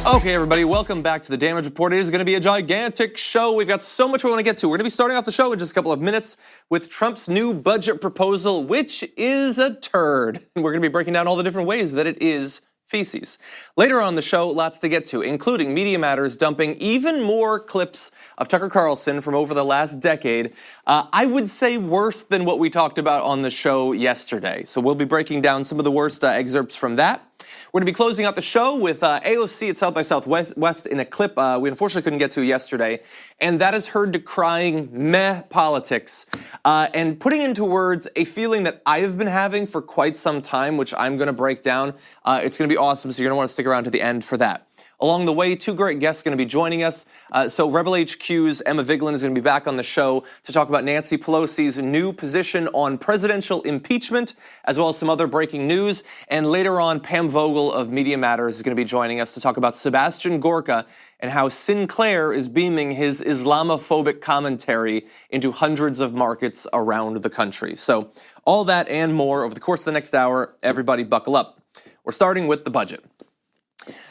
Okay, everybody, welcome back to the Damage Report. It is going to be a gigantic show. We've got so much we want to get to. We're going to be starting off the show in just a couple of minutes with Trump's new budget proposal, which is a turd. And we're going to be breaking down all the different ways that it is feces. Later on the show, lots to get to, including Media Matters dumping even more clips of Tucker Carlson from over the last decade. I would say worse than what we talked about on the show yesterday. So we'll be breaking down some of the worst excerpts from that. We're going to be closing out the show with AOC at South by Southwest in a clip we unfortunately couldn't get to yesterday. And that is her decrying meh politics and putting into words a feeling that I've been having for quite some time, which I'm going to break down. It's going to be awesome, so you're going to want to stick around to the end for that. Along the way, two great guests are going to be joining us. So Rebel HQ's Emma Vigeland is going to be back on the show to talk about Nancy Pelosi's new position on presidential impeachment, as well as some other breaking news. And later on, Pam Vogel of Media Matters is going to be joining us to talk about Sebastian Gorka and how Sinclair is beaming his Islamophobic commentary into hundreds of markets around the country. So all that and more over the course of the next hour. Everybody buckle up. We're starting with the budget.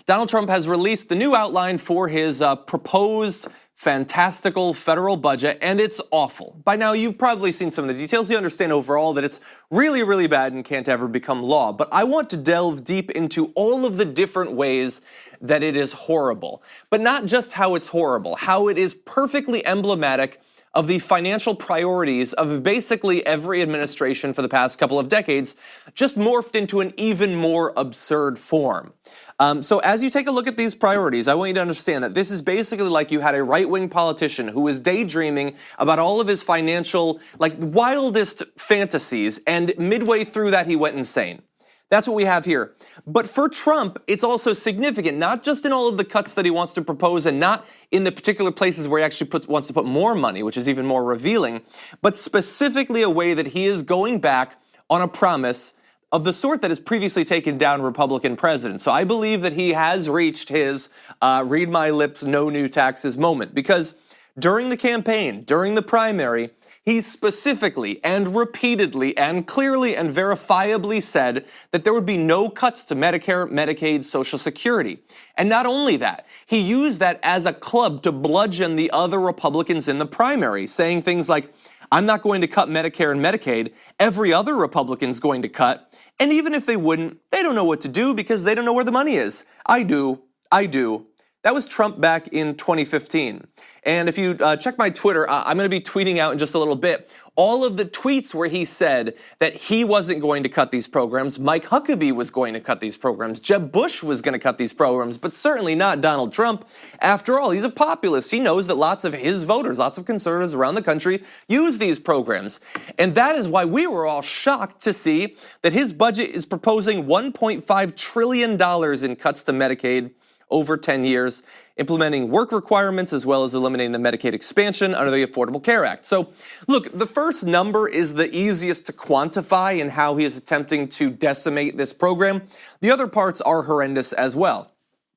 Donald Trump has released the new outline for his proposed fantastical federal budget, and it's awful. By now, you've probably seen some of the details. You understand overall that it's really, really bad and can't ever become law. But I want to delve deep into all of the different ways that it is horrible. But not just how it's horrible, how it is perfectly emblematic of the financial priorities of basically every administration for the past couple of decades, just morphed into an even more absurd form. So as you take a look at these priorities, I want you to understand that this is basically like you had a right-wing politician who was daydreaming about all of his financial, wildest fantasies, and midway through that he went insane. That's what we have here. But for Trump, it's also significant, not just in all of the cuts that he wants to propose and not in the particular places where he actually wants to put more money, which is even more revealing, but specifically a way that he is going back on a promise of the sort that has previously taken down Republican presidents. So I believe that he has reached his read my lips, no new taxes moment, because during the campaign, during the primary, he specifically and repeatedly and clearly and verifiably said that there would be no cuts to Medicare, Medicaid, Social Security. And not only that, he used that as a club to bludgeon the other Republicans in the primary, saying things like, I'm not going to cut Medicare and Medicaid, every other Republican's going to cut, and even if they wouldn't, they don't know what to do because they don't know where the money is. I do. That was Trump back in 2015. And if you check my Twitter, I'm going to be tweeting out in just a little bit all of the tweets where he said that he wasn't going to cut these programs, Mike Huckabee was going to cut these programs, Jeb Bush was going to cut these programs, but certainly not Donald Trump. After all, he's a populist. He knows that lots of his voters, lots of conservatives around the country use these programs. And that is why we were all shocked to see that his budget is proposing $1.5 trillion in cuts to Medicaid over 10 years, implementing work requirements as well as eliminating the Medicaid expansion under the Affordable Care Act. So look, the first number is the easiest to quantify in how he is attempting to decimate this program. The other parts are horrendous as well.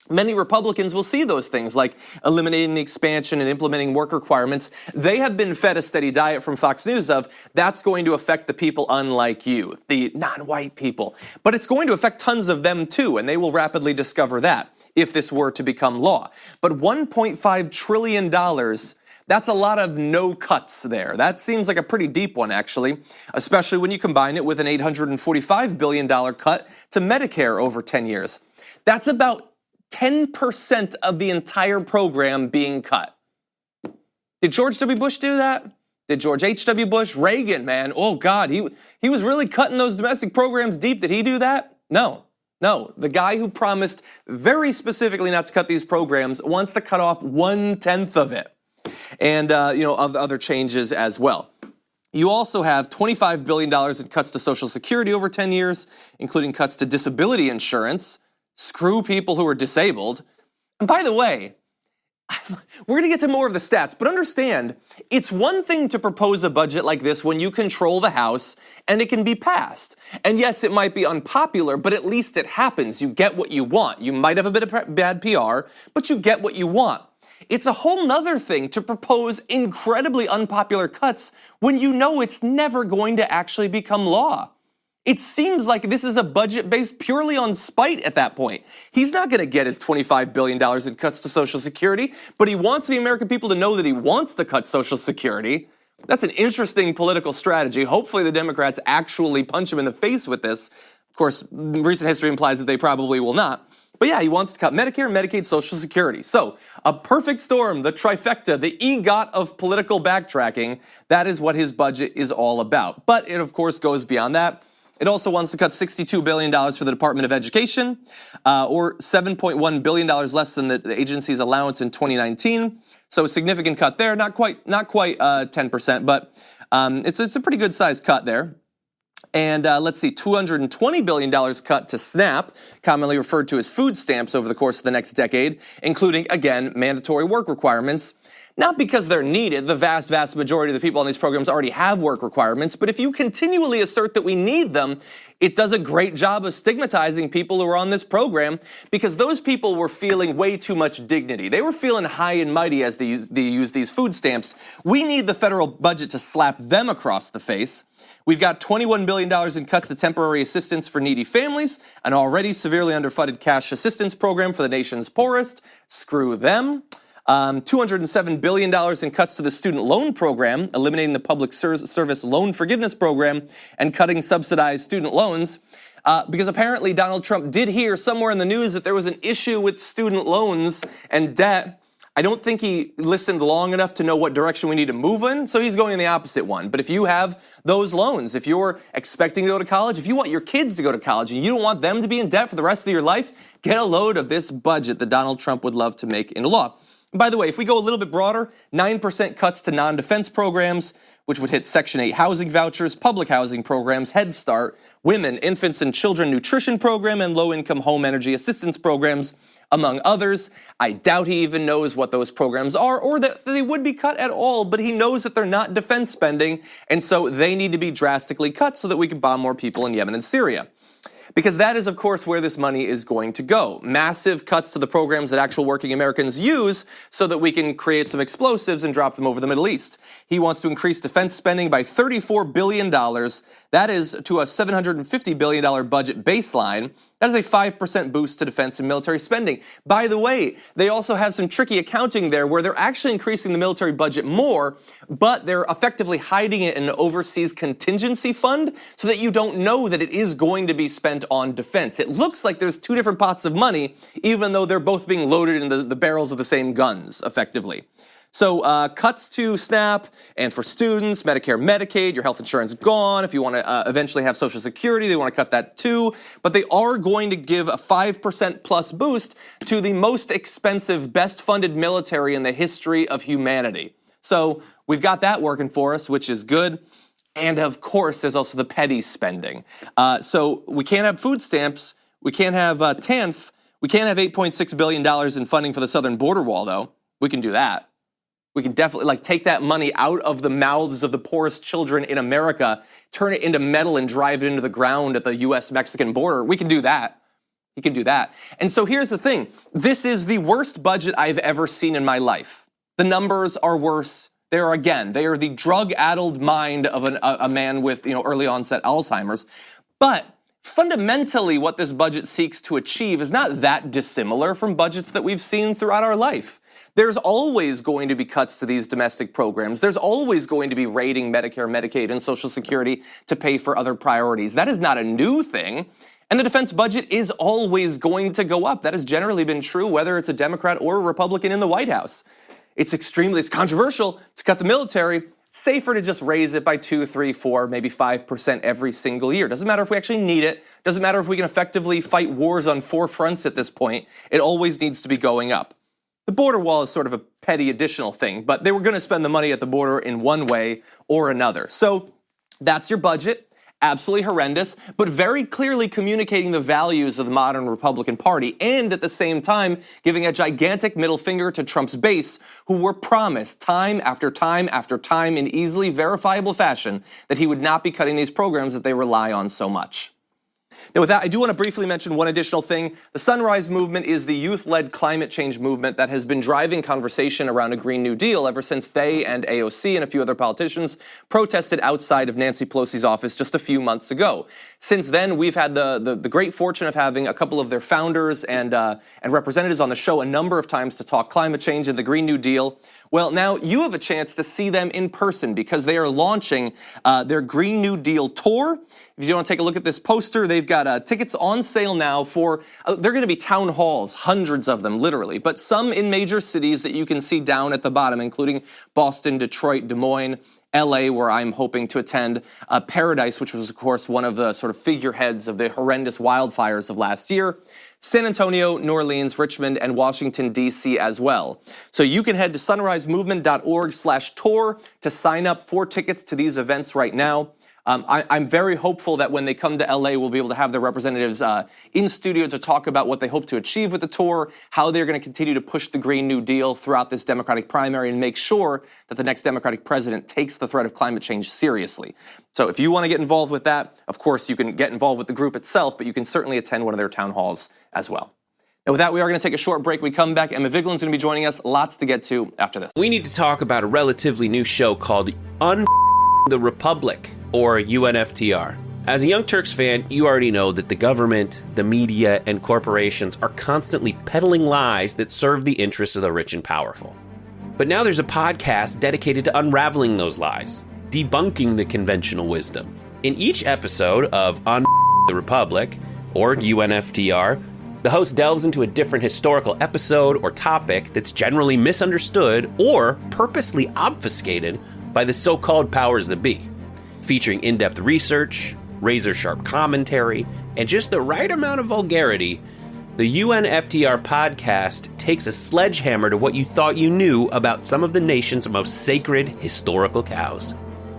Many Republicans will see those things like eliminating the expansion and implementing work requirements. They have been fed a steady diet from Fox News of that's going to affect the people unlike you, the non-white people. But it's going to affect tons of them too, and they will rapidly discover that if this were to become law. But $1.5 trillion, that's a lot of no cuts there. That seems like a pretty deep one, actually, especially when you combine it with an $845 billion cut to Medicare over 10 years. That's about 10% of the entire program being cut. Did George W. Bush do that? Did George H.W. Bush? Reagan, man, oh God, he was really cutting those domestic programs deep. Did he do that? No, the guy who promised very specifically not to cut these programs wants to cut off 1/10 of it. And, of other changes as well. You also have $25 billion in cuts to Social Security over 10 years, including cuts to disability insurance. Screw people who are disabled. And by the way, we're going to get to more of the stats, but understand, it's one thing to propose a budget like this when you control the House and it can be passed. And yes, it might be unpopular, but at least it happens. You get what you want. You might have a bit of bad PR, but you get what you want. It's a whole nother thing to propose incredibly unpopular cuts when you know it's never going to actually become law. It seems like this is a budget based purely on spite at that point. He's not going to get his $25 billion in cuts to Social Security, but he wants the American people to know that he wants to cut Social Security. That's an interesting political strategy. Hopefully the Democrats actually punch him in the face with this. Of course, recent history implies that they probably will not. But yeah, he wants to cut Medicare, Medicaid, Social Security. So a perfect storm, the trifecta, the EGOT of political backtracking. That is what his budget is all about. But it, of course, goes beyond that. It also wants to cut $62 billion for the Department of Education, or $7.1 billion less than the agency's allowance in 2019. So a significant cut there, not quite 10%, but it's a pretty good sized cut there. And let's see, $220 billion cut to SNAP, commonly referred to as food stamps, over the course of the next decade, including, again, mandatory work requirements. Not because they're needed, the vast majority of the people on these programs already have work requirements, but if you continually assert that we need them, it does a great job of stigmatizing people who are on this program, because those people were feeling way too much dignity. They were feeling high and mighty as they use these food stamps. We need the federal budget to slap them across the face. We've got $21 billion in cuts to temporary assistance for needy families, an already severely underfunded cash assistance program for the nation's poorest. Screw them. $207 billion in cuts to the student loan program, eliminating the public service loan forgiveness program and cutting subsidized student loans. Because apparently Donald Trump did hear somewhere in the news that there was an issue with student loans and debt. I don't think he listened long enough to know what direction we need to move in, so he's going in the opposite one. But if you have those loans, if you're expecting to go to college, if you want your kids to go to college and you don't want them to be in debt for the rest of your life, get a load of this budget that Donald Trump would love to make into law. By the way, if we go a little bit broader, 9% cuts to non-defense programs, which would hit Section 8 housing vouchers, public housing programs, Head Start, women, infants, and children nutrition program, and low-income home energy assistance programs, among others. I doubt he even knows what those programs are or that they would be cut at all, but he knows that they're not defense spending, and so they need to be drastically cut so that we can bomb more people in Yemen and Syria. Because that is, of course, where this money is going to go. Massive cuts to the programs that actual working Americans use so that we can create some explosives and drop them over the Middle East. He wants to increase defense spending by $34 billion. That is to a $750 billion budget baseline. That is a 5% boost to defense and military spending. By the way, they also have some tricky accounting there where they're actually increasing the military budget more, but they're effectively hiding it in an overseas contingency fund so that you don't know that it is going to be spent on defense. It looks like there's two different pots of money, even though they're both being loaded into the barrels of the same guns, effectively. So cuts to SNAP and for students, Medicare, Medicaid, your health insurance gone. If you want to eventually have Social Security, they want to cut that too. But they are going to give a 5% plus boost to the most expensive, best funded military in the history of humanity. So we've got that working for us, which is good. And of course, there's also the petty spending. So we can't have food stamps. We can't have TANF. We can't have $8.6 billion in funding for the southern border wall, though. We can do that. We can definitely take that money out of the mouths of the poorest children in America, turn it into metal and drive it into the ground at the US-Mexican border. We can do that. You can do that. And so here's the thing. This is the worst budget I've ever seen in my life. The numbers are worse. They are the drug-addled mind of a man with early onset Alzheimer's. But fundamentally, what this budget seeks to achieve is not that dissimilar from budgets that we've seen throughout our life. There's always going to be cuts to these domestic programs. There's always going to be raiding Medicare, Medicaid, and Social Security to pay for other priorities. That is not a new thing. And the defense budget is always going to go up. That has generally been true, whether it's a Democrat or a Republican in the White House. It's controversial to cut the military. Safer to just raise it by 2, 3, 4, maybe 5% every single year. Doesn't matter if we actually need it. Doesn't matter if we can effectively fight wars on 4 fronts at this point. It always needs to be going up. The border wall is sort of a petty additional thing, but they were going to spend the money at the border in one way or another. So that's your budget. Absolutely horrendous, but very clearly communicating the values of the modern Republican Party, and at the same time giving a gigantic middle finger to Trump's base, who were promised time after time after time in easily verifiable fashion that he would not be cutting these programs that they rely on so much. Now with that, I do want to briefly mention one additional thing. The Sunrise Movement is the youth-led climate change movement that has been driving conversation around a Green New Deal ever since they and AOC and a few other politicians protested outside of Nancy Pelosi's office just a few months ago. Since then, we've had the great fortune of having a couple of their founders and representatives on the show a number of times to talk climate change and the Green New Deal. Well, now you have a chance to see them in person because they are launching their Green New Deal tour. If you want to take a look at this poster, they've got tickets on sale now for, they're going to be town halls, hundreds of them, literally, but some in major cities that you can see down at the bottom, including Boston, Detroit, Des Moines, LA, where I'm hoping to attend, Paradise, which was, of course, one of the sort of figureheads of the horrendous wildfires of last year, San Antonio, New Orleans, Richmond, and Washington, D.C. as well. So you can head to sunrisemovement.org/tour to sign up for tickets to these events right now. I'm very hopeful that when they come to LA, we'll be able to have their representatives in studio to talk about what they hope to achieve with the tour, how they're going to continue to push the Green New Deal throughout this Democratic primary and make sure that the next Democratic president takes the threat of climate change seriously. So if you want to get involved with that, of course, you can get involved with the group itself, but you can certainly attend one of their town halls as well. And with that, we are going to take a short break. We come back. Emma Vigeland's going to be joining us. Lots to get to after this. We need to talk about a relatively new show called the Republic, or UNFTR. As a Young Turks fan, you already know that the government, the media, and corporations are constantly peddling lies that serve the interests of the rich and powerful. But now there's a podcast dedicated to unraveling those lies, debunking the conventional wisdom. In each episode of the Republic, or UNFTR, the host delves into a different historical episode or topic that's generally misunderstood or purposely obfuscated by the so-called powers that be. Featuring in-depth research, razor-sharp commentary, and just the right amount of vulgarity, the UNFTR podcast takes a sledgehammer to what you thought you knew about some of the nation's most sacred historical cows.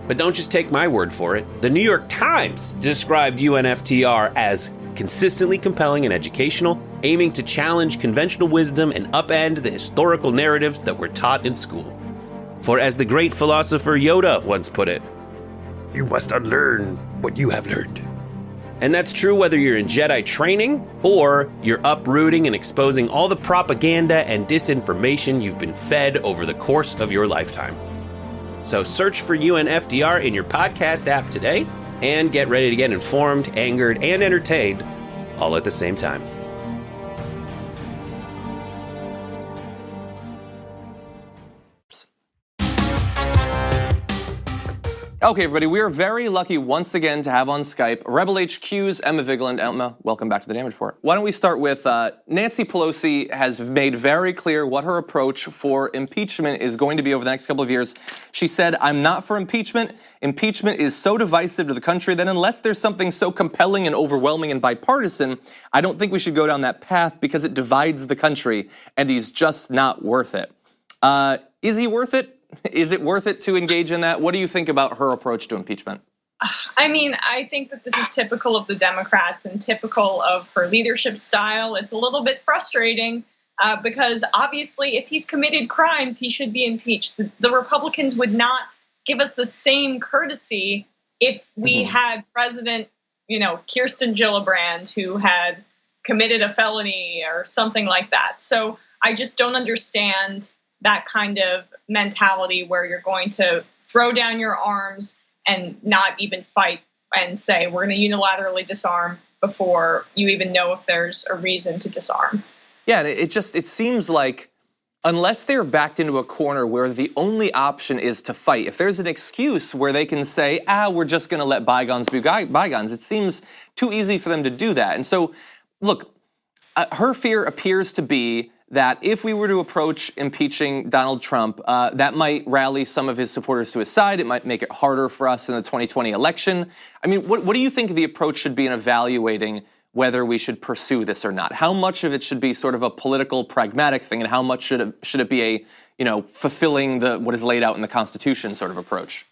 But don't just take my word for it. The New York Times described UNFTR as consistently compelling and educational, aiming to challenge conventional wisdom and upend the historical narratives that were taught in school. For as the great philosopher Yoda once put it, you must unlearn what you have learned. And that's true whether you're in Jedi training or you're uprooting and exposing all the propaganda and disinformation you've been fed over the course of your lifetime. So search for UNFTR in your podcast app today and get ready to get informed, angered, and entertained all at the same time. Okay, everybody, we are very lucky once again to have on Skype Rebel HQ's Emma Vigeland. Emma, welcome back to the Damage Report. Why don't we start with Nancy Pelosi has made very clear what her approach for impeachment is going to be over the next couple of years. She said, I'm not for impeachment. Impeachment is so divisive to the country that unless there's something so compelling and overwhelming and bipartisan, I don't think we should go down that path because it divides the country and he's just not worth it. Is he worth it? Is it worth it to engage in that? What do you think about her approach to impeachment? I mean, I think that this is typical of the Democrats and typical of her leadership style. It's a little bit frustrating because obviously if he's committed crimes, he should be impeached. The Republicans would not give us the same courtesy if we had President, Kirsten Gillibrand, who had committed a felony or something like that. So I just don't understand that kind of mentality where you're going to throw down your arms and not even fight and say, we're going to unilaterally disarm before you even know if there's a reason to disarm. Yeah, and it seems like unless they're backed into a corner where the only option is to fight, if there's an excuse where they can say, we're just going to let bygones be bygones, it seems too easy for them to do that. And so, look, her fear appears to be that if we were to approach impeaching Donald Trump, that might rally some of his supporters to his side. It might make it harder for us in the 2020 election. I mean, what do you think the approach should be in evaluating whether we should pursue this or not? How much of it should be sort of a political, pragmatic thing, and how much should it be a, fulfilling what is laid out in the Constitution sort of approach?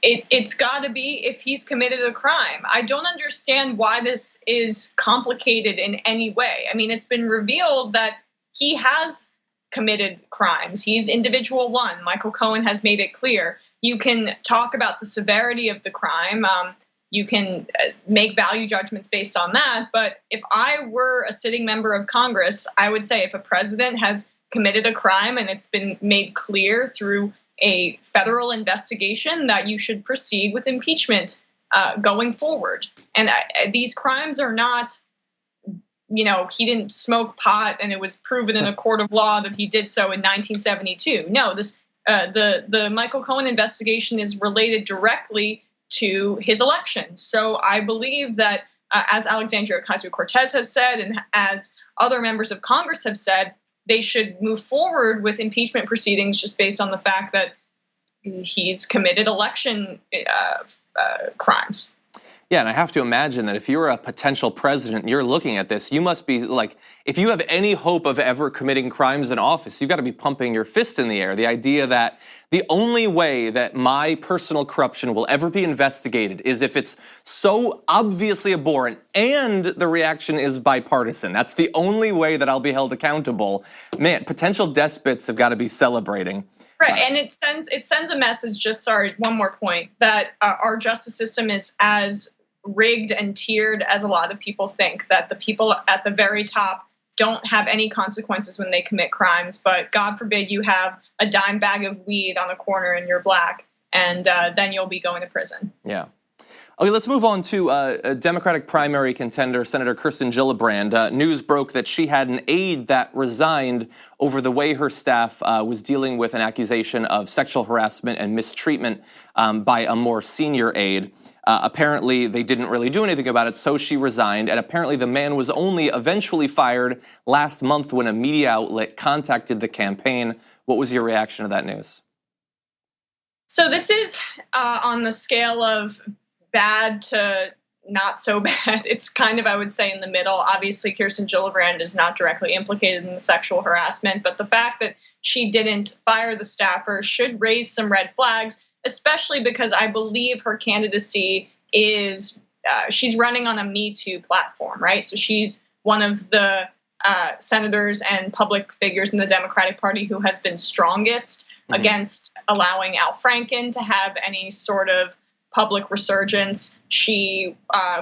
It's got to be if he's committed a crime. I don't understand why this is complicated in any way. I mean, it's been revealed that he has committed crimes. He's individual one. Michael Cohen has made it clear. You can talk about the severity of the crime. You can make value judgments based on that. But if I were a sitting member of Congress, I would say if a president has committed a crime and it's been made clear through a federal investigation that you should proceed with impeachment. going forward. And these crimes are not, he didn't smoke pot and it was proven in a court of law that he did so in 1972. No, the Michael Cohen investigation is related directly to his election. So I believe that, as Alexandria Ocasio-Cortez has said, and as other members of Congress have said, they should move forward with impeachment proceedings just based on the fact that he's committed election crimes. Yeah, and I have to imagine that if you're a potential president and you're looking at this, you must be like, if you have any hope of ever committing crimes in office, you've got to be pumping your fist in the air. The idea that the only way that my personal corruption will ever be investigated is if it's so obviously abhorrent and the reaction is bipartisan. That's the only way that I'll be held accountable. Man, potential despots have got to be celebrating. Right, and it sends a message, just one more point, that our justice system is as rigged and tiered as a lot of people think, that the people at the very top don't have any consequences when they commit crimes, but God forbid you have a dime bag of weed on a corner and you're black, and then you'll be going to prison. Yeah. Okay, let's move on to a Democratic primary contender, Senator Kirsten Gillibrand. News broke that she had an aide that resigned over the way her staff was dealing with an accusation of sexual harassment and mistreatment by a more senior aide. Apparently, they didn't really do anything about it, so she resigned. And apparently, the man was only eventually fired last month when a media outlet contacted the campaign. What was your reaction to that news? So this is on the scale of bad to not so bad. It's kind of, I would say, in the middle. Obviously, Kirsten Gillibrand is not directly implicated in the sexual harassment, but the fact that she didn't fire the staffer should raise some red flags, especially because I believe her candidacy is, she's running on a Me Too platform, right? So she's one of the senators and public figures in the Democratic Party who has been strongest against allowing Al Franken to have any sort of public resurgence. She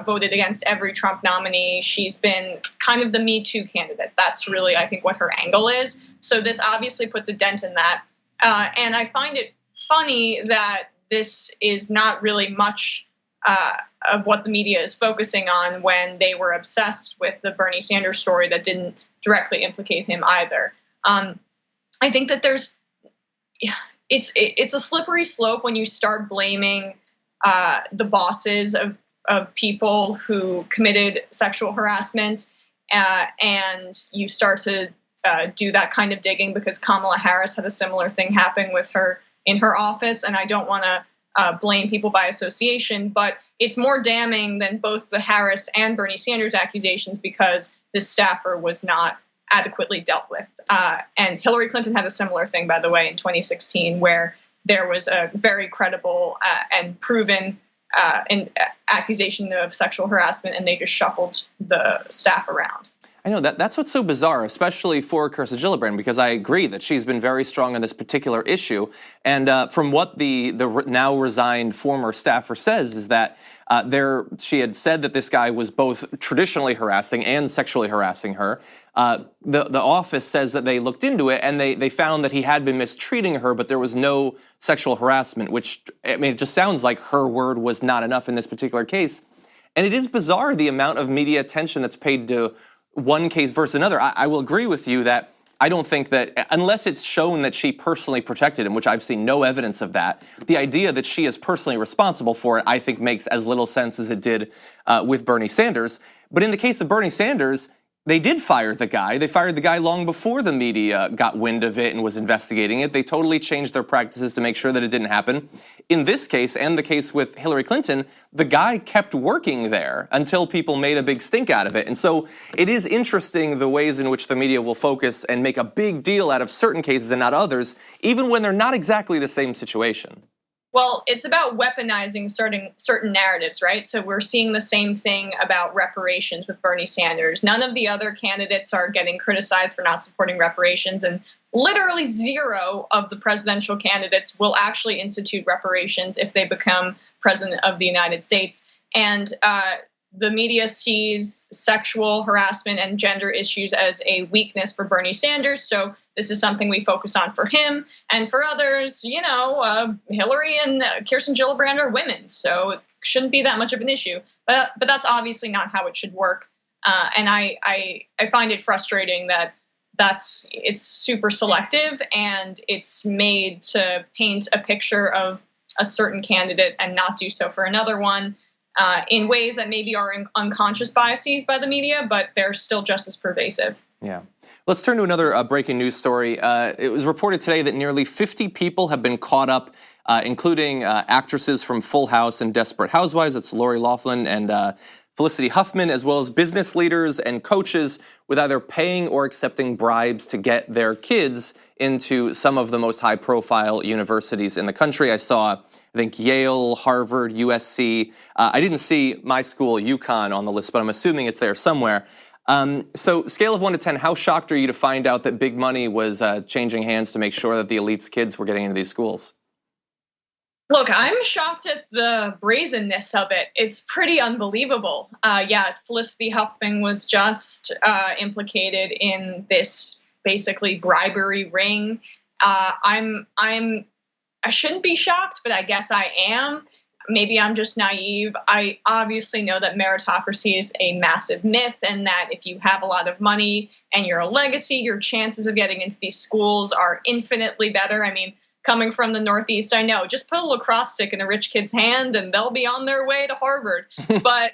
voted against every Trump nominee. She's been kind of the Me Too candidate. That's really, I think, what her angle is. So this obviously puts a dent in that. And I find it funny that this is not really much of what the media is focusing on when they were obsessed with the Bernie Sanders story that didn't directly implicate him either. I think that it's a slippery slope when you start blaming the bosses of people who committed sexual harassment, and you start to do that kind of digging, because Kamala Harris had a similar thing happen with her in her office, and I don't want to blame people by association, but it's more damning than both the Harris and Bernie Sanders accusations because this staffer was not adequately dealt with. And Hillary Clinton had a similar thing, by the way, in 2016, where there was a very credible and proven accusation of sexual harassment, and they just shuffled the staff around. I know that's what's so bizarre, especially for Kirsten Gillibrand, because I agree that she's been very strong on this particular issue. And from what the now resigned former staffer says is that she had said that this guy was both traditionally harassing and sexually harassing her. The office says that they looked into it and they found that he had been mistreating her, but there was no sexual harassment, which, I mean, it just sounds like her word was not enough in this particular case. And it is bizarre the amount of media attention that's paid to one case versus another. I will agree with you that I don't think that, unless it's shown that she personally protected him, which I've seen no evidence of that, the idea that she is personally responsible for it, I think makes as little sense as it did with Bernie Sanders. But in the case of Bernie Sanders, they did fire the guy. They fired the guy long before the media got wind of it and was investigating it. They totally changed their practices to make sure that it didn't happen. In this case, and the case with Hillary Clinton, the guy kept working there until people made a big stink out of it. And so it is interesting the ways in which the media will focus and make a big deal out of certain cases and not others, even when they're not exactly the same situation. Well, it's about weaponizing certain narratives, right? So we're seeing the same thing about reparations with Bernie Sanders. None of the other candidates are getting criticized for not supporting reparations, and literally zero of the presidential candidates will actually institute reparations if they become president of the United States. And the media sees sexual harassment and gender issues as a weakness for Bernie Sanders. So this is something we focus on for him. And for others, Hillary and Kirsten Gillibrand are women. So it shouldn't be that much of an issue. But that's obviously not how it should work. And I find it frustrating that it's super selective and it's made to paint a picture of a certain candidate and not do so for another one. In ways that maybe are unconscious biases by the media, but they're still just as pervasive. Yeah. Let's turn to another breaking news story. It was reported today that nearly 50 people have been caught up, including actresses from Full House and Desperate Housewives. It's Lori Loughlin and Felicity Huffman, as well as business leaders and coaches with either paying or accepting bribes to get their kids into some of the most high-profile universities in the country. I saw, I think, Yale, Harvard, USC. I didn't see my school, UConn, on the list, but I'm assuming it's there somewhere. So scale of 1 to 10, how shocked are you to find out that big money was changing hands to make sure that the elite's kids were getting into these schools? Look, I'm shocked at the brazenness of it. It's pretty unbelievable. Felicity Huffman was just implicated in this basically bribery ring. I shouldn't be shocked, but I guess I am. Maybe I'm just naive. I obviously know that meritocracy is a massive myth and that if you have a lot of money and you're a legacy, your chances of getting into these schools are infinitely better. I mean, coming from the Northeast, I know. Just put a lacrosse stick in a rich kid's hand and they'll be on their way to Harvard. But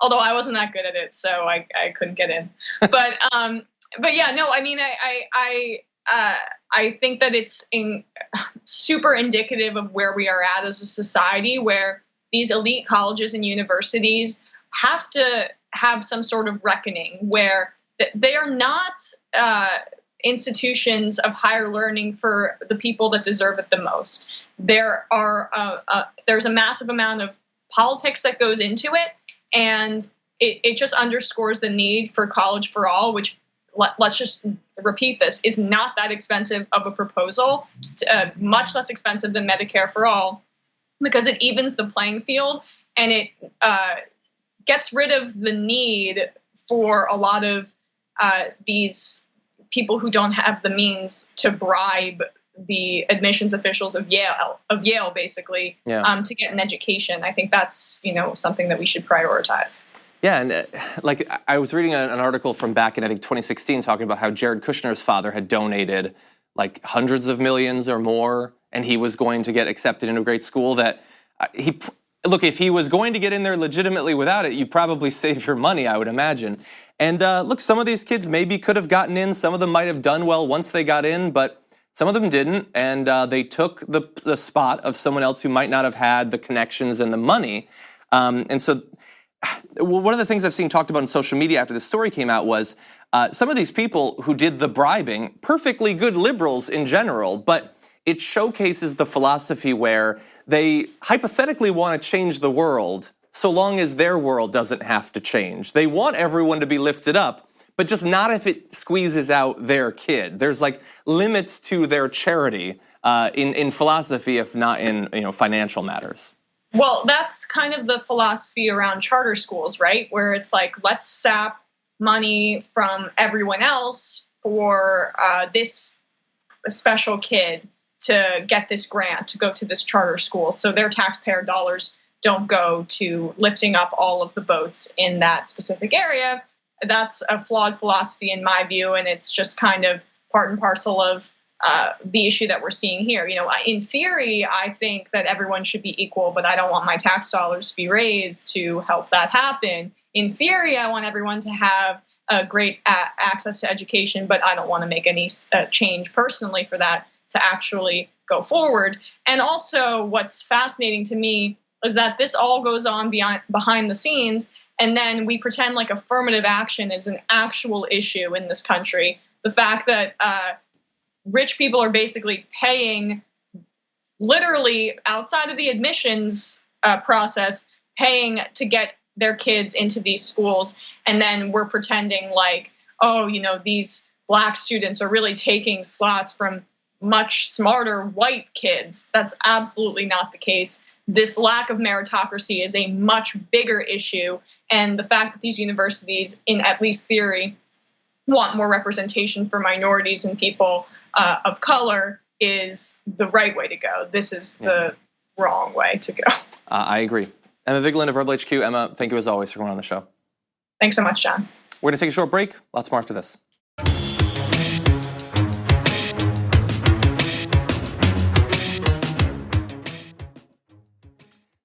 although I wasn't that good at it, so I couldn't get in. But yeah, no, I mean, I think that it's super indicative of where we are at as a society, where these elite colleges and universities have to have some sort of reckoning, where they are not institutions of higher learning for the people that deserve it the most. There's a massive amount of politics that goes into it, and it just underscores the need for college for all, which, let's just repeat this, is not that expensive of a proposal, much less expensive than Medicare for all, because it evens the playing field and it gets rid of the need for a lot of these people who don't have the means to bribe the admissions officials of Yale basically, to get an education. I think that's something that we should prioritize. Yeah, and like I was reading an article from back in, I think, 2016 talking about how Jared Kushner's father had donated like hundreds of millions or more, and he was going to get accepted into a great school that if he was going to get in there legitimately without it, you'd probably save your money, I would imagine. And look, some of these kids maybe could have gotten in. Some of them might have done well once they got in, but some of them didn't, and they took the spot of someone else who might not have had the connections and the money. And so one of the things I've seen talked about on social media after this story came out was some of these people who did the bribing, perfectly good liberals in general, but it showcases the philosophy where they hypothetically want to change the world so long as their world doesn't have to change. They want everyone to be lifted up, but just not if it squeezes out their kid. There's like limits to their charity in philosophy, if not in financial matters. Well, that's kind of the philosophy around charter schools, right? Where it's like, let's sap money from everyone else for this special kid to get this grant, to go to this charter school. So their taxpayer dollars don't go to lifting up all of the boats in that specific area. That's a flawed philosophy in my view, and it's just kind of part and parcel of the issue that we're seeing here. In theory, I think that everyone should be equal, but I don't want my tax dollars to be raised to help that happen. In theory, I want everyone to have a great access to education, but I don't want to make any change personally for that to actually go forward. And also, what's fascinating to me is that this all goes on behind the scenes, and then we pretend like affirmative action is an actual issue in this country. The fact that rich people are basically paying, literally outside of the admissions process, paying to get their kids into these schools. And then we're pretending like, these black students are really taking slots from much smarter white kids. That's absolutely not the case. this lack of meritocracy is a much bigger issue. And the fact that these universities, in at least theory, want more representation for minorities and people of color is the right way to go. This is the wrong way to go. I agree. Emma Vigeland of Rebel HQ. Emma, thank you as always for coming on the show. Thanks so much, John. We're going to take a short break. Lots more after this.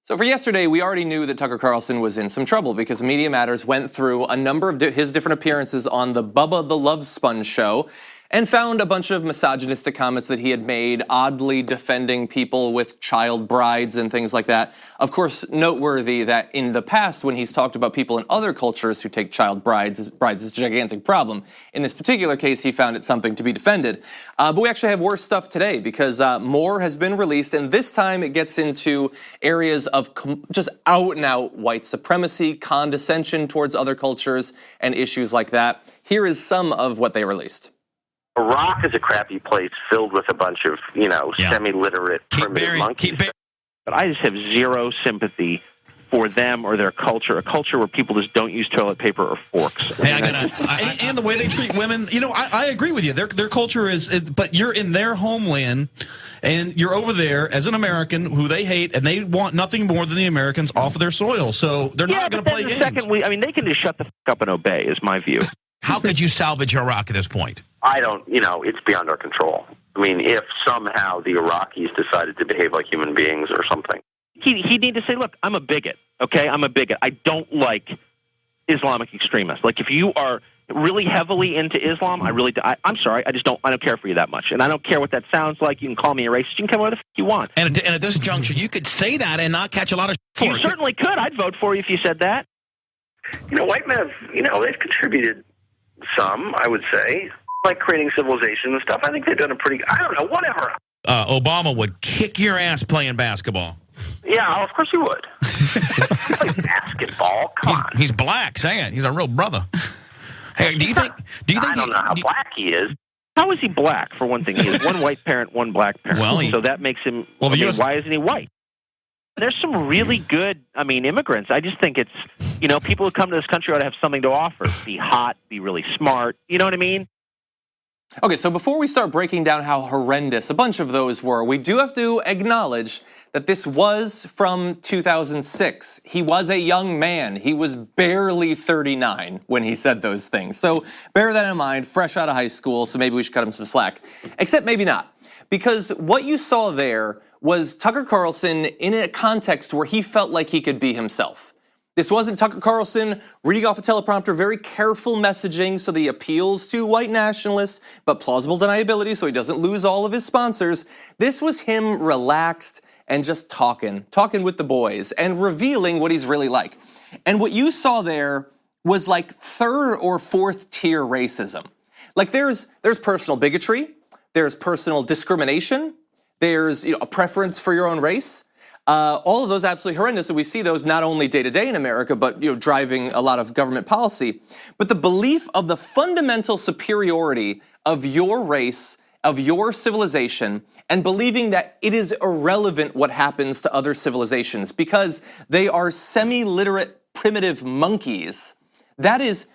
So for yesterday, we already knew that Tucker Carlson was in some trouble because Media Matters went through a number of his different appearances on the Bubba the Love Sponge show and found a bunch of misogynistic comments that he had made, oddly defending people with child brides and things like that. Of course, noteworthy that in the past, when he's talked about people in other cultures who take child brides is a gigantic problem. In this particular case, he found it something to be defended. But we actually have worse stuff today because more has been released, and this time it gets into areas of just out and out white supremacy, condescension towards other cultures, and issues like that. Here is some of what they released. Iraq is a crappy place filled with a bunch of, semi-literate primitive monkeys. But I just have zero sympathy for them or their culture, a culture where people just don't use toilet paper or forks. And the way they treat women, I agree with you. Their culture is, but you're in their homeland, and you're over there as an American who they hate, and they want nothing more than the Americans off of their soil. So they're not going to play games. They can just shut the up and obey, is my view. How could you salvage Iraq at this point? I don't, it's beyond our control. I mean, if somehow the Iraqis decided to behave like human beings or something, he'd need to say, look, I'm a bigot, okay? I'm a bigot. I don't like Islamic extremists. Like, if you are really heavily into Islam, I'm sorry, I don't care for you that much. And I don't care what that sounds like. You can call me a racist. You can come whatever the f you want. And at this juncture, you could say that and not catch a lot of shit for it. You certainly could. I'd vote for you if you said that. White men have, they've contributed some, I would say, like creating civilization and stuff. I think they've done a pretty, I don't know, whatever. Obama would kick your ass playing basketball. Yeah, of course he would. Play basketball, come on. He's black, say it. He's a real brother. Hey, do you think I don't know how black he is. How is he black, for one thing? He has one white parent, one black parent. Well, so that makes him, why isn't he white? There's some really good, immigrants. I just think it's, people who come to this country ought to have something to offer. Be hot, be really smart. You know what I mean? Okay, so before we start breaking down how horrendous a bunch of those were, we do have to acknowledge that this was from 2006. He was a young man. He was barely 39 when he said those things. So bear that in mind, fresh out of high school, so maybe we should cut him some slack. Except maybe not. Because what you saw there was Tucker Carlson in a context where he felt like he could be himself. This wasn't Tucker Carlson reading off a teleprompter, very careful messaging so that he appeals to white nationalists, but plausible deniability so he doesn't lose all of his sponsors. This was him relaxed and just talking with the boys and revealing what he's really like. And what you saw there was like third or fourth tier racism. Like there's personal bigotry, there's personal discrimination, there's a preference for your own race. All of those absolutely horrendous, and we see those not only day to day in America, but driving a lot of government policy. But the belief of the fundamental superiority of your race, of your civilization, and believing that it is irrelevant what happens to other civilizations because they are semi-literate primitive monkeys. That is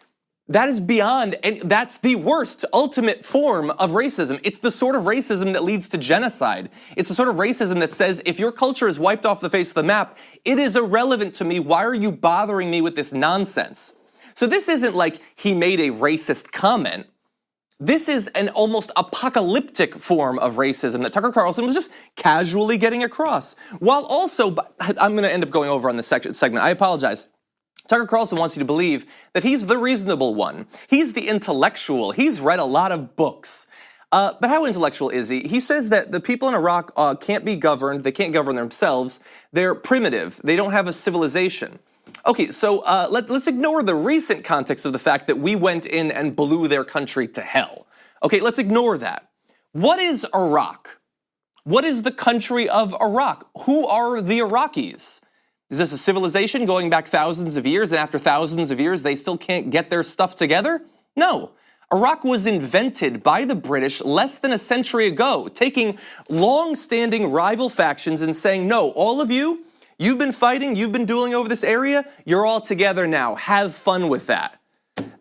beyond, and that's the worst ultimate form of racism. It's the sort of racism that leads to genocide. It's the sort of racism that says, if your culture is wiped off the face of the map, it is irrelevant to me. Why are you bothering me with this nonsense? So this isn't like he made a racist comment. This is an almost apocalyptic form of racism that Tucker Carlson was just casually getting across. While also, I'm gonna end up going over on this segment, I apologize. Tucker Carlson wants you to believe that he's the reasonable one. He's the intellectual. He's read a lot of books. But how intellectual is he? He says that the people in Iraq can't be governed. They can't govern themselves. They're primitive. They don't have a civilization. Okay, so let's ignore the recent context of the fact that we went in and blew their country to hell. Okay, let's ignore that. What is Iraq? What is the country of Iraq? Who are the Iraqis? Is this a civilization going back thousands of years, and after thousands of years they still can't get their stuff together? No. Iraq was invented by the British less than a century ago, taking long-standing rival factions and saying, no, all of you, You've been fighting, you've been dueling over this area, you're all together now. Have fun with that.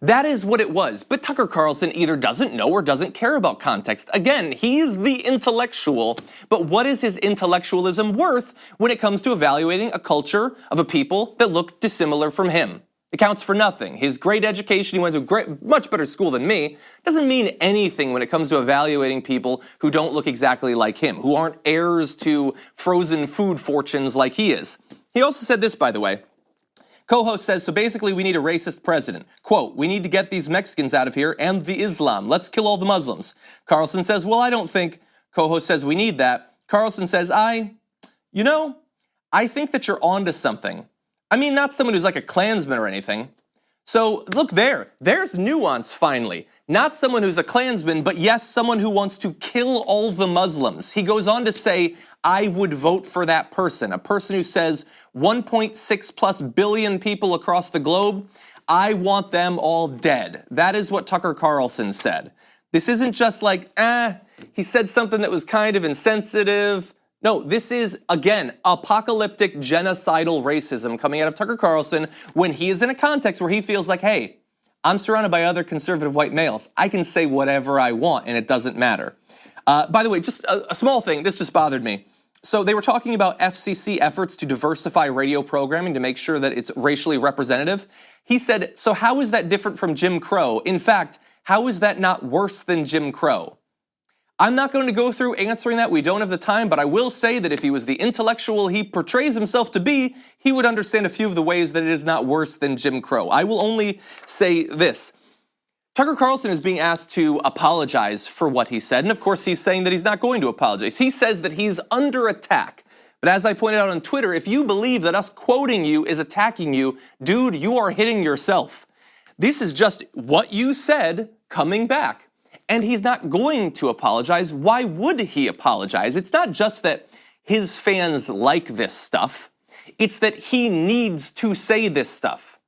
That is what it was. But Tucker Carlson either doesn't know or doesn't care about context. Again, he's the intellectual, but what is his intellectualism worth when it comes to evaluating a culture of a people that look dissimilar from him? It counts for nothing. His great education, he went to a much better school than me, doesn't mean anything when it comes to evaluating people who don't look exactly like him, who aren't heirs to frozen food fortunes like he is. He also said this, by the way. Co-host says, so basically we need a racist president. Quote, we need to get these Mexicans out of here and the Islam. Let's kill all the Muslims. Carlson says, well, I don't think. Co-host says, we need that. Carlson says, I think that you're onto something. I mean, not someone who's like a Klansman or anything. So look there's nuance finally. Not someone who's a Klansman, but yes, someone who wants to kill all the Muslims. He goes on to say, I would vote for that person. A person who says 1.6+ billion people across the globe, I want them all dead. That is what Tucker Carlson said. This isn't just like, he said something that was kind of insensitive. No, this is, again, apocalyptic genocidal racism coming out of Tucker Carlson when he is in a context where he feels like, hey, I'm surrounded by other conservative white males. I can say whatever I want and it doesn't matter. By the way, just a small thing, this just bothered me. So they were talking about FCC efforts to diversify radio programming to make sure that it's racially representative. He said, so how is that different from Jim Crow? In fact, how is that not worse than Jim Crow? I'm not going to go through answering that. We don't have the time, but I will say that if he was the intellectual he portrays himself to be, he would understand a few of the ways that it is not worse than Jim Crow. I will only say this. Tucker Carlson is being asked to apologize for what he said, and of course he's saying that he's not going to apologize. He says that he's under attack. But as I pointed out on Twitter, if you believe that us quoting you is attacking you, dude, you are hitting yourself. This is just what you said coming back. And he's not going to apologize. Why would he apologize? It's not just that his fans like this stuff. It's that he needs to say this stuff.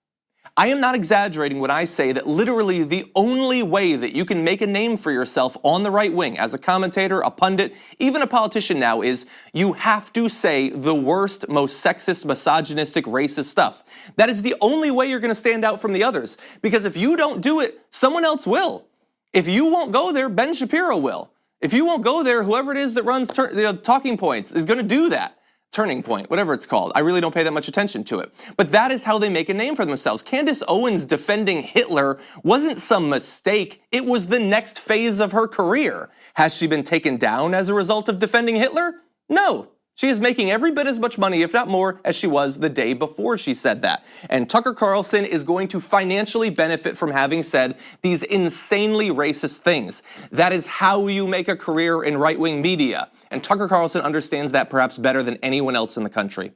I am not exaggerating when I say that literally the only way that you can make a name for yourself on the right wing, as a commentator, a pundit, even a politician now, is you have to say the worst, most sexist, misogynistic, racist stuff. That is the only way you're going to stand out from the others. Because if you don't do it, someone else will. If you won't go there, Ben Shapiro will. If you won't go there, whoever it is that runs Talking Points is going to do that. Turning Point, whatever it's called. I really don't pay that much attention to it. But that is how they make a name for themselves. Candace Owens defending Hitler wasn't some mistake. It was the next phase of her career. Has she been taken down as a result of defending Hitler? No. She is making every bit as much money, if not more, as she was the day before she said that. And Tucker Carlson is going to financially benefit from having said these insanely racist things. That is how you make a career in right-wing media. And Tucker Carlson understands that perhaps better than anyone else in the country.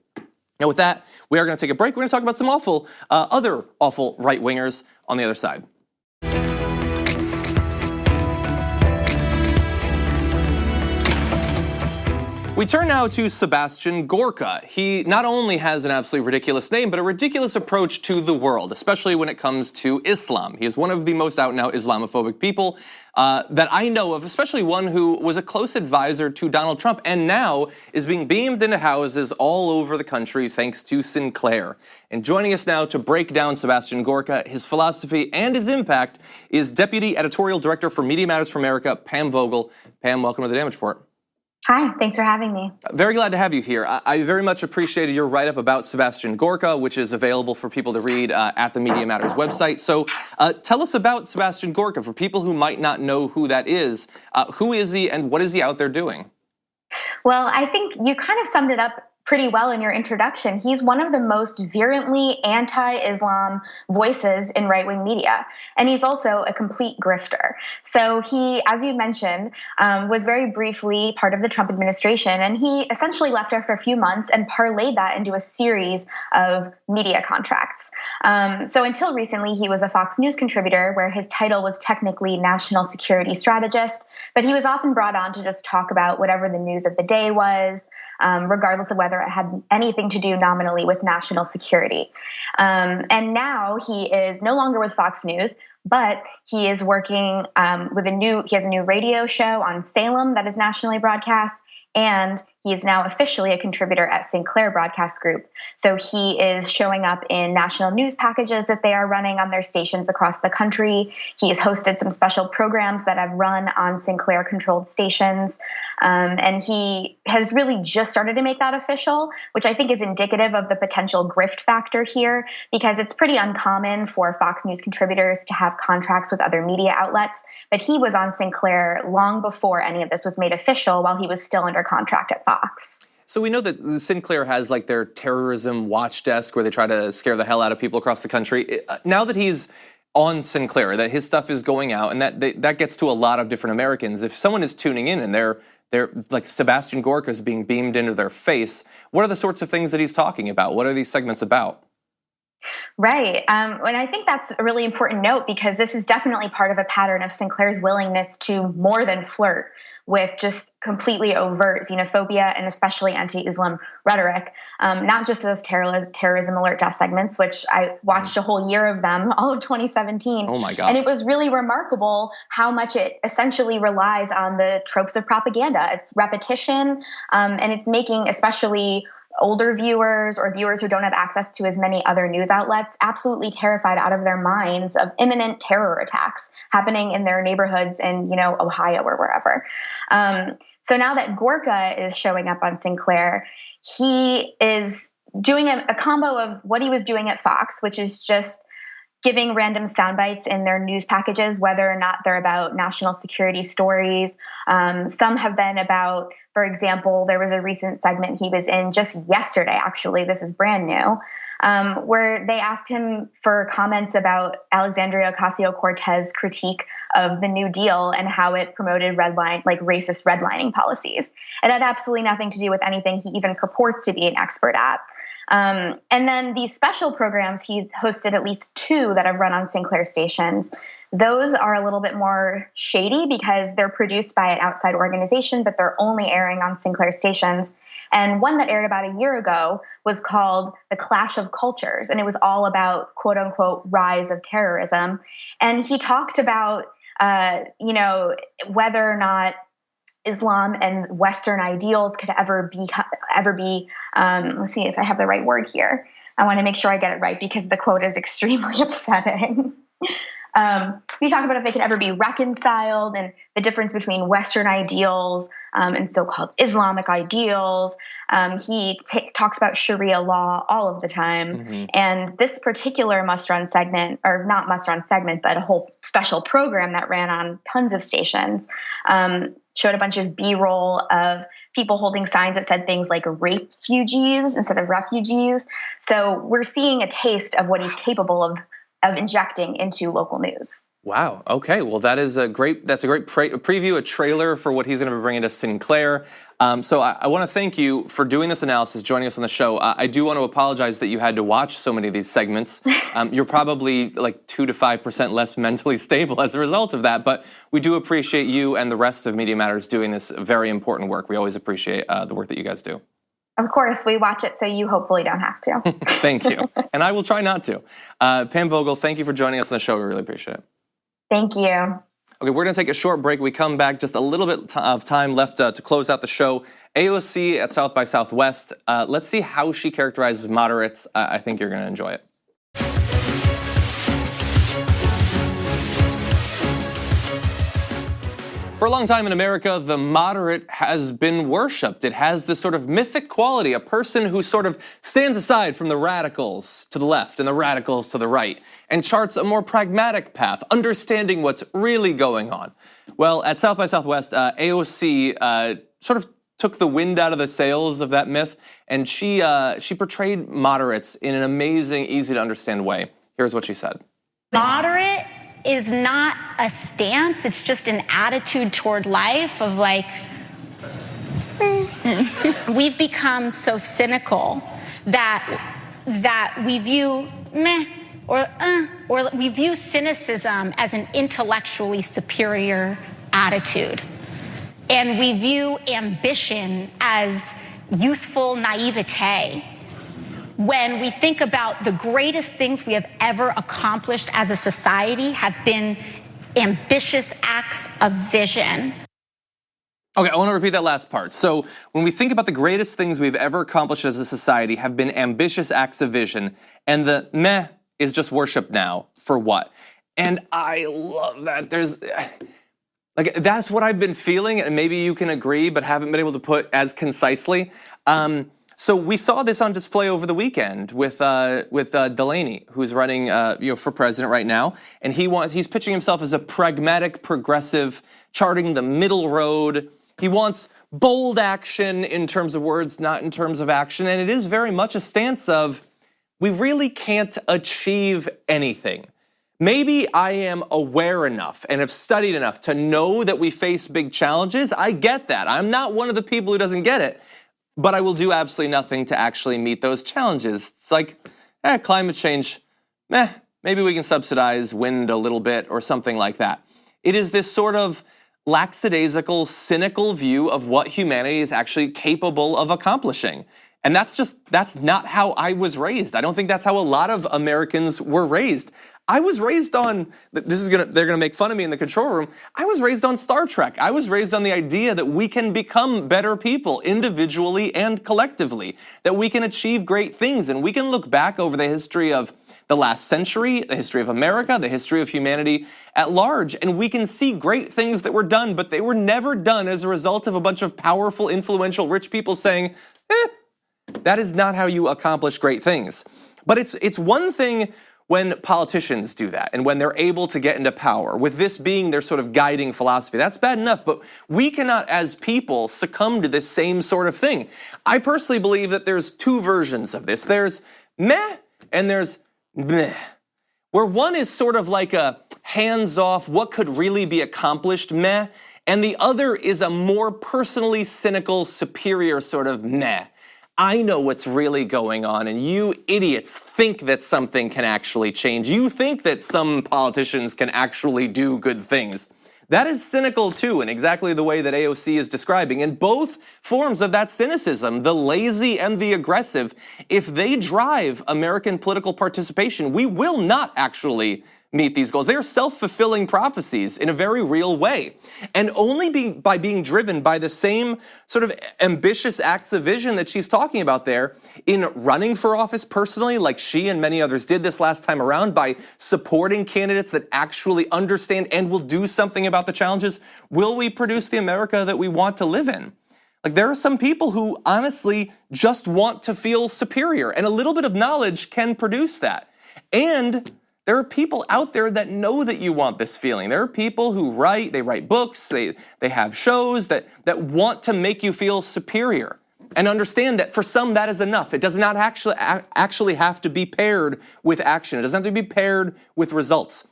Now with that, we are going to take a break. We're going to talk about some other awful right-wingers on the other side. We turn now to Sebastian Gorka. He not only has an absolutely ridiculous name, but a ridiculous approach to the world, especially when it comes to Islam. He is one of the most out-and-out Islamophobic people that I know of, especially one who was a close advisor to Donald Trump and now is being beamed into houses all over the country thanks to Sinclair. And joining us now to break down Sebastian Gorka, his philosophy, and his impact is Deputy Editorial Director for Media Matters for America, Pam Vogel. Pam, welcome to the Damage Report. Hi, thanks for having me. Very glad to have you here. I very much appreciated your write-up about Sebastian Gorka, which is available for people to read at the Media Matters website. So tell us about Sebastian Gorka for people who might not know who that is. Who is he and what is he out there doing? Well, I think you kind of summed it up pretty well in your introduction. He's one of the most virulently anti-Islam voices in right-wing media, and he's also a complete grifter. So he, as you mentioned, was very briefly part of the Trump administration, and he essentially left after a few months and parlayed that into a series of media contracts. So until recently, he was a Fox News contributor where his title was technically National Security Strategist, but he was often brought on to just talk about whatever the news of the day was, regardless of whether it had anything to do nominally with national security. And now he is no longer with Fox News, but he is working he has a new radio show on Salem that is nationally broadcast, and he is now officially a contributor at Sinclair Broadcast Group. So he is showing up in national news packages that they are running on their stations across the country. He has hosted some special programs that have run on Sinclair-controlled stations. And he has really just started to make that official, which I think is indicative of the potential grift factor here, because it's pretty uncommon for Fox News contributors to have contracts with other media outlets. But he was on Sinclair long before any of this was made official, while he was still under contract at Fox. So we know that Sinclair has like their terrorism watch desk where they try to scare the hell out of people across the country. Now that he's on Sinclair, that his stuff is going out, and that gets to a lot of different Americans. If someone is tuning in and they're like Sebastian Gorka is being beamed into their face, what are the sorts of things that he's talking about? What are these segments about? Right. And I think that's a really important note, because this is definitely part of a pattern of Sinclair's willingness to more than flirt with just completely overt xenophobia and especially anti-Islam rhetoric. Not just those terrorism alert desk segments, which I watched a whole year of them, all of 2017. Oh my God. And it was really remarkable how much it essentially relies on the tropes of propaganda. It's repetition, and it's making especially older viewers or viewers who don't have access to as many other news outlets absolutely terrified out of their minds of imminent terror attacks happening in their neighborhoods in, Ohio or wherever. So now that Gorka is showing up on Sinclair, he is doing a combo of what he was doing at Fox, which is just giving random sound bites in their news packages, whether or not they're about national security stories. Some have been about, for example, there was a recent segment he was in just yesterday, actually, this is brand new, where they asked him for comments about Alexandria Ocasio-Cortez's critique of the New Deal and how it promoted racist redlining policies. It had absolutely nothing to do with anything he even purports to be an expert at. And then these special programs, he's hosted at least 2 that have run on Sinclair stations. Those are a little bit more shady because they're produced by an outside organization, but they're only airing on Sinclair stations. And one that aired about a year ago was called The Clash of Cultures, and it was all about, quote unquote, rise of terrorism. And he talked about, whether or not Islam and Western ideals could ever be. Let's see if I have the right word here. I want to make sure I get it right because the quote is extremely upsetting. We talk about if they could ever be reconciled and the difference between Western ideals and so-called Islamic ideals. He talks about Sharia law all of the time. Mm-hmm. And this particular must-run segment, or not must-run segment, but a whole special program that ran on tons of stations, showed a bunch of B-roll of people holding signs that said things like rape-fugees instead of refugees. So we're seeing a taste of what he's capable of injecting into local news. Wow. Okay. Well, that's a great preview, a trailer for what he's going to be bringing to Sinclair. So I want to thank you for doing this analysis, joining us on the show. I do want to apologize that you had to watch so many of these segments. You're probably like 2 to 5% less mentally stable as a result of that. But we do appreciate you and the rest of Media Matters doing this very important work. We always appreciate the work that you guys do. Of course, we watch it so you hopefully don't have to. Thank you. And I will try not to. Pam Vogel, thank you for joining us on the show. We really appreciate it. Thank you. Okay, we're going to take a short break. We come back, just a little bit of time left to close out the show. AOC at South by Southwest. Let's see how she characterizes moderates. I think you're going to enjoy it. For a long time in America, the moderate has been worshipped. It has this sort of mythic quality, a person who sort of stands aside from the radicals to the left and the radicals to the right and charts a more pragmatic path, understanding what's really going on. Well, at South by Southwest, AOC sort of took the wind out of the sails of that myth, and she portrayed moderates in an amazing, easy to understand way. Here's what she said. Moderate is not a stance, it's just an attitude toward life of like, we've become so cynical that we view meh or we view cynicism as an intellectually superior attitude. And we view ambition as youthful naivete. When we think about the greatest things we have ever accomplished as a society have been ambitious acts of vision. Okay, I want to repeat that last part. So when we think about the greatest things we've ever accomplished as a society have been ambitious acts of vision, and the meh is just worship now for what? And I love that. That's what I've been feeling, and maybe you can agree, but haven't been able to put as concisely. So we saw this on display over the weekend with Delaney, who's running for president right now, and he's pitching himself as a pragmatic progressive, charting the middle road. He wants bold action in terms of words, not in terms of action, and it is very much a stance of we really can't achieve anything. Maybe I am aware enough and have studied enough to know that we face big challenges. I get that. I'm not one of the people who doesn't get it, but I will do absolutely nothing to actually meet those challenges. It's like, climate change, maybe we can subsidize wind a little bit or something like that. It is this sort of lackadaisical, cynical view of what humanity is actually capable of accomplishing. And that's not how I was raised. I don't think that's how a lot of Americans were raised. I was raised on, they're gonna make fun of me in the control room. I was raised on Star Trek. I was raised on the idea that we can become better people individually and collectively, that we can achieve great things, and we can look back over the history of the last century, the history of America, the history of humanity at large, and we can see great things that were done, but they were never done as a result of a bunch of powerful, influential, rich people saying, that is not how you accomplish great things. But it's one thing when politicians do that and when they're able to get into power, with this being their sort of guiding philosophy. That's bad enough, but we cannot as people succumb to this same sort of thing. I personally believe that there's two versions of this. There's meh and there's meh, where one is sort of like a hands-off, what could really be accomplished meh, and the other is a more personally cynical, superior sort of meh. I know what's really going on, and you idiots think that something can actually change. You think that some politicians can actually do good things. That is cynical too, in exactly the way that AOC is describing. And both forms of that cynicism, the lazy and the aggressive, if they drive American political participation, we will not actually meet these goals. They are self-fulfilling prophecies in a very real way. And only by being driven by the same sort of ambitious acts of vision that she's talking about there, in running for office personally, like she and many others did this last time around, by supporting candidates that actually understand and will do something about the challenges, will we produce the America that we want to live in? Like, there are some people who honestly just want to feel superior, and a little bit of knowledge can produce that. And there are people out there that know that you want this feeling. There are people who they write books, they have shows that want to make you feel superior. And understand that for some that is enough. It does not actually have to be paired with action. It doesn't have to be paired with results.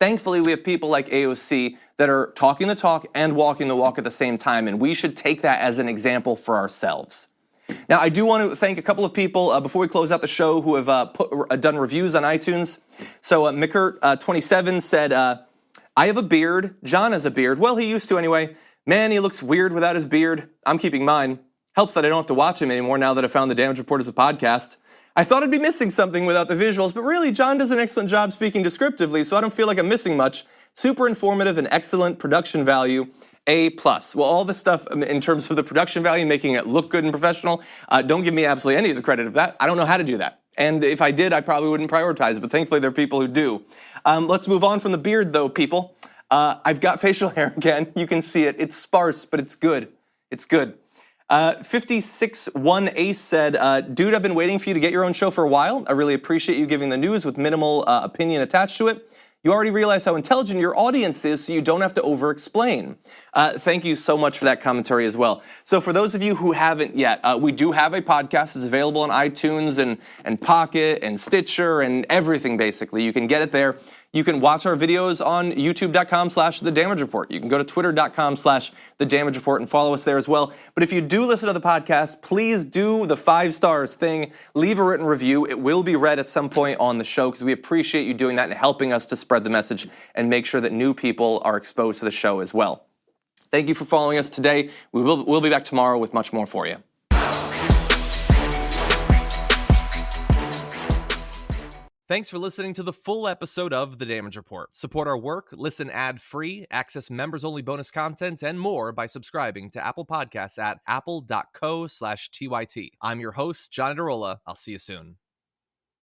Thankfully, we have people like AOC that are talking the talk and walking the walk at the same time, and we should take that as an example for ourselves. Now, I do want to thank a couple of people before we close out the show who have done reviews on iTunes. So Mickert27 said, I have a beard. John has a beard. Well, he used to anyway. Man, he looks weird without his beard. I'm keeping mine. Helps that I don't have to watch him anymore now that I found the Damage Report as a podcast. I thought I'd be missing something without the visuals, but really, John does an excellent job speaking descriptively, so I don't feel like I'm missing much. Super informative and excellent production value. A+. Well, all the stuff in terms of the production value, making it look good and professional, don't give me absolutely any of the credit of that. I don't know how to do that. And if I did, I probably wouldn't prioritize it, but thankfully there are people who do. Let's move on from the beard though, people. I've got facial hair again. You can see it. It's sparse, but it's good. It's good. 56-1 Ace said, dude, I've been waiting for you to get your own show for a while. I really appreciate you giving the news with minimal opinion attached to it. You already realize how intelligent your audience is, so you don't have to over-explain. Thank you so much for that commentary as well. So for those of you who haven't yet, we do have a podcast. It's available on iTunes and Pocket and Stitcher and everything, basically. You can get it there. You can watch our videos on youtube.com/The Damage Report. You can go to twitter.com/The Damage Report and follow us there as well. But if you do listen to the podcast, please do the 5 stars thing. Leave a written review. It will be read at some point on the show because we appreciate you doing that and helping us to spread the message and make sure that new people are exposed to the show as well. Thank you for following us today. We'll be back tomorrow with much more for you. Thanks for listening to the full episode of The Damage Report. Support our work, listen ad-free, access members-only bonus content, and more by subscribing to Apple Podcasts at apple.co/TYT. I'm your host, John Adarola. I'll see you soon.